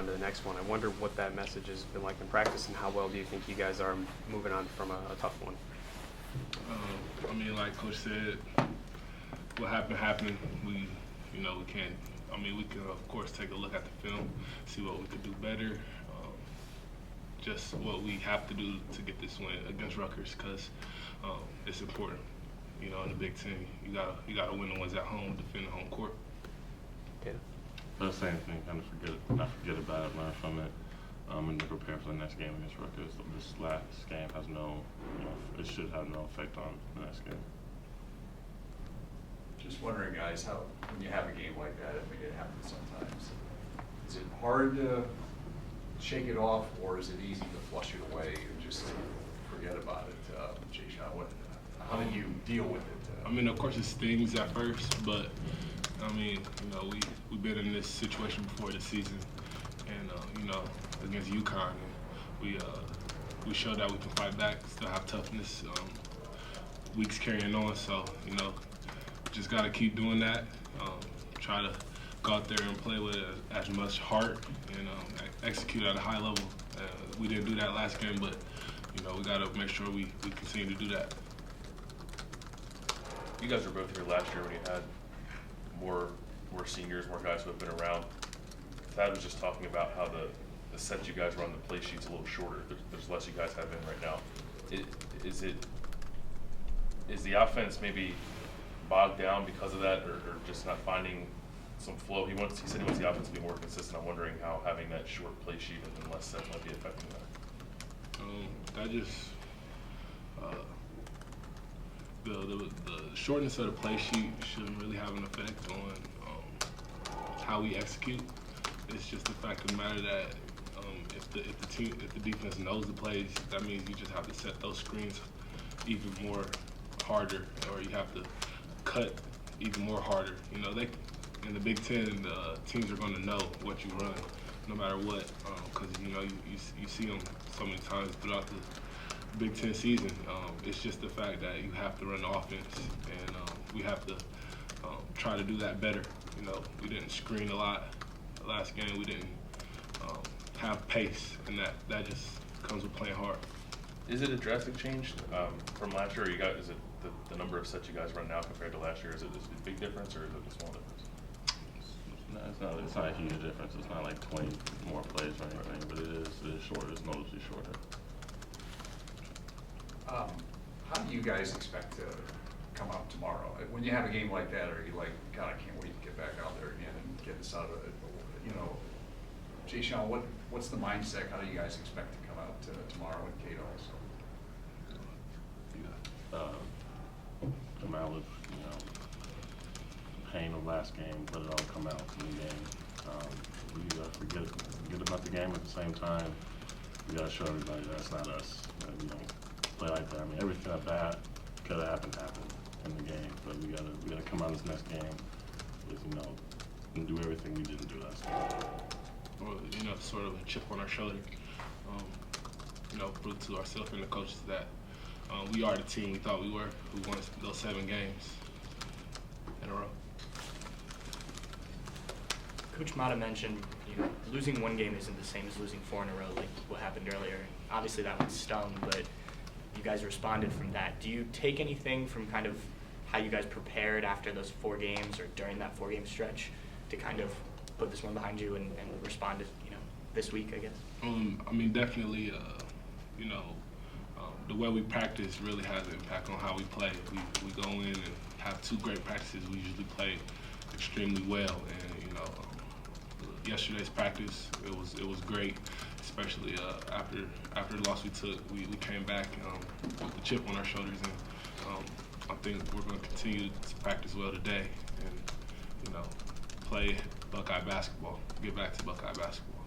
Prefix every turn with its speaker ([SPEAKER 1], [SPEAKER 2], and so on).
[SPEAKER 1] on to the next one. I wonder what that message has been like in practice, and how well do you think you guys are moving on from a tough one?
[SPEAKER 2] I mean, like Coach said, what happened. We can't. I mean, we can of course take a look at the film, see what we could do better. Just what we have to do to get this win against Rutgers, because it's important. In the Big Ten, you gotta win the ones at home, defend the home court.
[SPEAKER 1] Yeah.
[SPEAKER 3] But the same thing, kind of not forget about it, learn from it, and to prepare for the next game against Rutgers. This last game has it should have no effect on the next game.
[SPEAKER 4] Just wondering, guys, how when you have a game like that, I mean, it happens sometimes. Is it hard to shake it off, or is it easy to flush it away and just forget about it? Jae'Sean, how do you deal with it?
[SPEAKER 2] I mean, of course, it stings at first, but I mean, we've been in this situation before this season, and against UConn, and we showed that we can fight back, still have toughness. Weeks carrying on, so just got to keep doing that. Try to go out there and play with as much heart and execute at a high level. We didn't do that last game, but we got to make sure we continue to do that.
[SPEAKER 5] You guys were both here last year when you had more seniors, more guys who have been around. Thad was just talking about how the sets you guys run, the play sheet's a little shorter. There's less you guys have in right now. Is the offense maybe bogged down because of that, or just not finding some flow? He said he wants the offense to be more consistent. I'm wondering how having that short play sheet and less sets might be affecting that.
[SPEAKER 2] The shortness of the play sheet shouldn't really have an effect on how we execute. It's just the fact of the matter that if the defense knows the plays, that means you just have to set those screens even more harder, or you have to cut even more harder. In the Big Ten, teams are going to know what you run, no matter what, because you see them so many times throughout the Big Ten season. It's just the fact that you have to run the offense, and we have to try to do that better. We didn't screen a lot last game. We didn't have pace, and that just comes with playing hard.
[SPEAKER 5] Is it a drastic change from last year? Or is it the number of sets you guys run now compared to last year? Is it a big difference, or is it a small difference?
[SPEAKER 3] No, it's not a huge difference. It's not like 20 more plays or anything, but it is shorter. It's noticeably shorter.
[SPEAKER 4] How do you guys expect to come out tomorrow? When you have a game like that, are you like, God, I can't wait to get back out there again and get us out of it? Jae'Sean, what's the mindset? How do you guys expect to come out tomorrow with Keita also?
[SPEAKER 3] Come out with pain of last game, let it all come out in the game. We forget about the game at the same time. We gotta show everybody that's not us. We don't play like that. I mean, everything that bad could have happened in the game, but we gotta come out this next game with and do everything we didn't do last game.
[SPEAKER 2] Or sort of a chip on our shoulder. Prove to ourselves and the coaches that we are the team we thought we were, who won those 7 games in a row.
[SPEAKER 6] Coach Mata mentioned, losing one game isn't the same as losing 4 in a row, like what happened earlier. Obviously, that one stung, but you guys responded from that. Do you take anything from kind of how you guys prepared after those 4 games or during that 4-game stretch to kind of put this one behind you and respond to, this week, I guess?
[SPEAKER 2] I mean, definitely, the way we practice really has an impact on how we play. We go in and have 2 great practices. We usually play extremely well, and yesterday's practice it was great, especially after the loss we took. We came back with the chip on our shoulders, and I think we're going to continue to practice well today and play Buckeye basketball, get back to Buckeye basketball.